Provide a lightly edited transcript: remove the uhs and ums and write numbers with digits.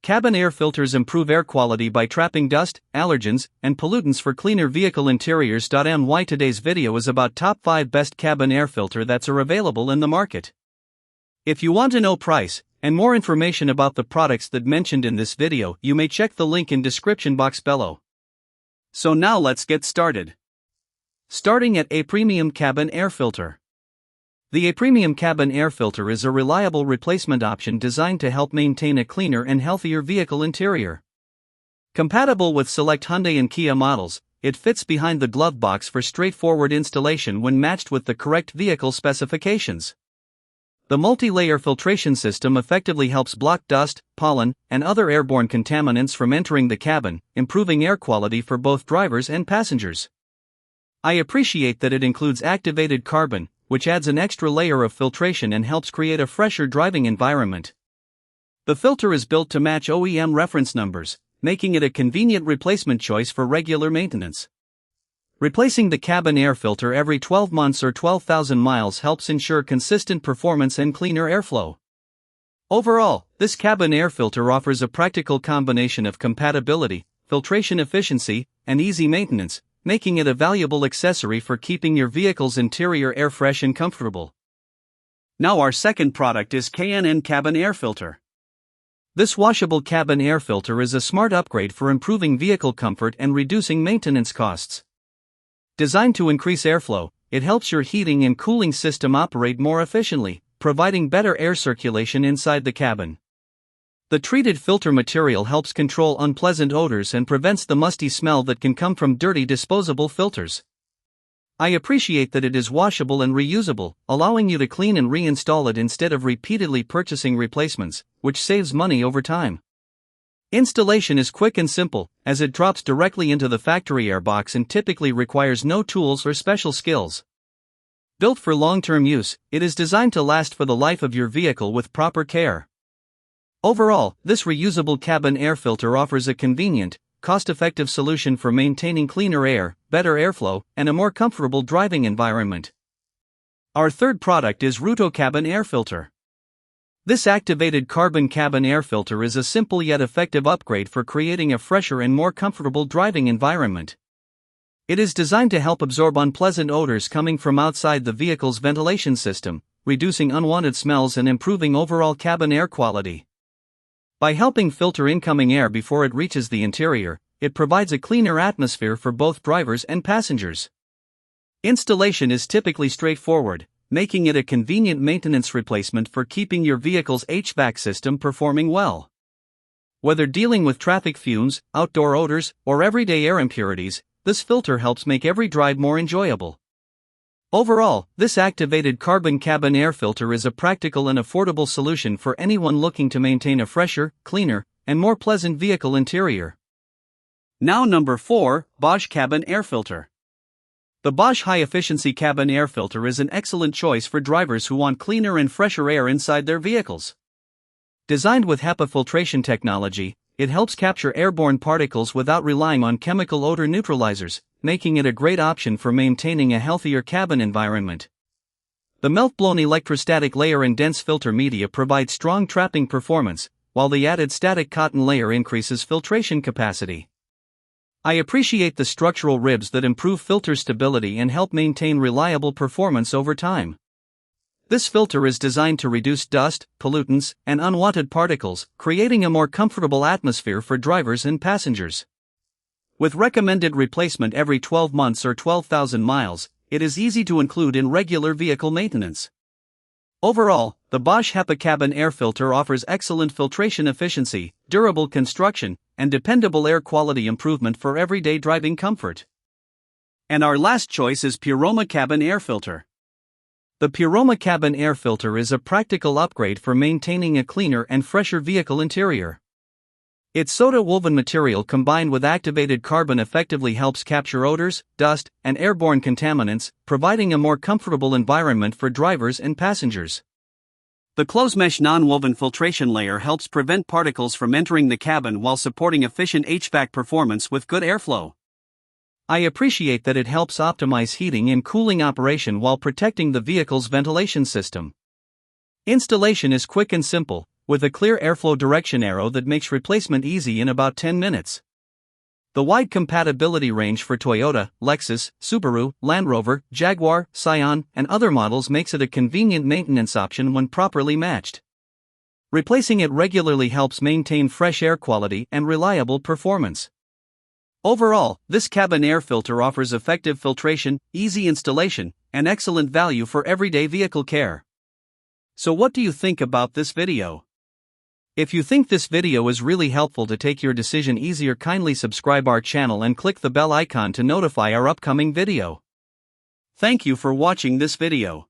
cabin air filters improve air quality by trapping dust, allergens, and pollutants for cleaner vehicle interiors. Today's video is about top 5 best cabin air filter that are available in the market. If you want to know price and more information about the products that mentioned in this video, you may check the link in description box below. So now let's get started. Starting at A Premium Cabin Air Filter. The A Premium Cabin Air Filter is a reliable replacement option designed to help maintain a cleaner and healthier vehicle interior. Compatible with select Hyundai and Kia models, it fits behind the glove box for straightforward installation when matched with the correct vehicle specifications. The multi-layer filtration system effectively helps block dust, pollen, and other airborne contaminants from entering the cabin, improving air quality for both drivers and passengers. I appreciate that it includes activated carbon, which adds an extra layer of filtration and helps create a fresher driving environment. The filter is built to match OEM reference numbers, making it a convenient replacement choice for regular maintenance. Replacing the cabin air filter every 12 months or 12,000 miles helps ensure consistent performance and cleaner airflow. Overall, this cabin air filter offers a practical combination of compatibility, filtration efficiency, and easy maintenance, making it a valuable accessory for keeping your vehicle's interior air fresh and comfortable. Now our second product is K&N Cabin Air Filter. This washable cabin air filter is a smart upgrade for improving vehicle comfort and reducing maintenance costs. Designed to increase airflow, it helps your heating and cooling system operate more efficiently, providing better air circulation inside the cabin. The treated filter material helps control unpleasant odors and prevents the musty smell that can come from dirty disposable filters. I appreciate that it is washable and reusable, allowing you to clean and reinstall it instead of repeatedly purchasing replacements, which saves money over time. Installation is quick and simple, as it drops directly into the factory air box and typically requires no tools or special skills. Built for long-term use, it is designed to last for the life of your vehicle with proper care. Overall, this reusable cabin air filter offers a convenient, cost-effective solution for maintaining cleaner air, better airflow, and a more comfortable driving environment. Our third product is Ruito Cabin Air Filter. This activated carbon cabin air filter is a simple yet effective upgrade for creating a fresher and more comfortable driving environment. It is designed to help absorb unpleasant odors coming from outside the vehicle's ventilation system, reducing unwanted smells and improving overall cabin air quality. By helping filter incoming air before it reaches the interior, it provides a cleaner atmosphere for both drivers and passengers. Installation is typically straightforward, making it a convenient maintenance replacement for keeping your vehicle's HVAC system performing well. Whether dealing with traffic fumes, outdoor odors, or everyday air impurities, this filter helps make every drive more enjoyable. Overall, this activated carbon cabin air filter is a practical and affordable solution for anyone looking to maintain a fresher, cleaner, and more pleasant vehicle interior. Now number 4, Bosch Cabin Air Filter. The Bosch high-efficiency cabin air filter is an excellent choice for drivers who want cleaner and fresher air inside their vehicles. Designed with HEPA filtration technology, it helps capture airborne particles without relying on chemical odor neutralizers, making it a great option for maintaining a healthier cabin environment. The melt-blown electrostatic layer and dense filter media provide strong trapping performance, while the added static cotton layer increases filtration capacity. I appreciate the structural ribs that improve filter stability and help maintain reliable performance over time. This filter is designed to reduce dust, pollutants, and unwanted particles, creating a more comfortable atmosphere for drivers and passengers. With recommended replacement every 12 months or 12,000 miles, it is easy to include in regular vehicle maintenance. Overall, the Bosch HEPA cabin air filter offers excellent filtration efficiency, durable construction, and dependable air quality improvement for everyday driving comfort. And our last choice is Puroma Cabin Air Filter. The Puroma Cabin Air Filter is a practical upgrade for maintaining a cleaner and fresher vehicle interior. Its soda-woven material combined with activated carbon effectively helps capture odors, dust, and airborne contaminants, providing a more comfortable environment for drivers and passengers. The close-mesh non-woven filtration layer helps prevent particles from entering the cabin while supporting efficient HVAC performance with good airflow. I appreciate that it helps optimize heating and cooling operation while protecting the vehicle's ventilation system. Installation is quick and simple, with a clear airflow direction arrow that makes replacement easy in about 10 minutes. The wide compatibility range for Toyota, Lexus, Subaru, Land Rover, Jaguar, Scion, and other models makes it a convenient maintenance option when properly matched. Replacing it regularly helps maintain fresh air quality and reliable performance. Overall, this cabin air filter offers effective filtration, easy installation, and excellent value for everyday vehicle care. So what do you think about this video? If you think this video is really helpful to take your decision easier, kindly subscribe our channel and click the bell icon to notify our upcoming video. Thank you for watching this video.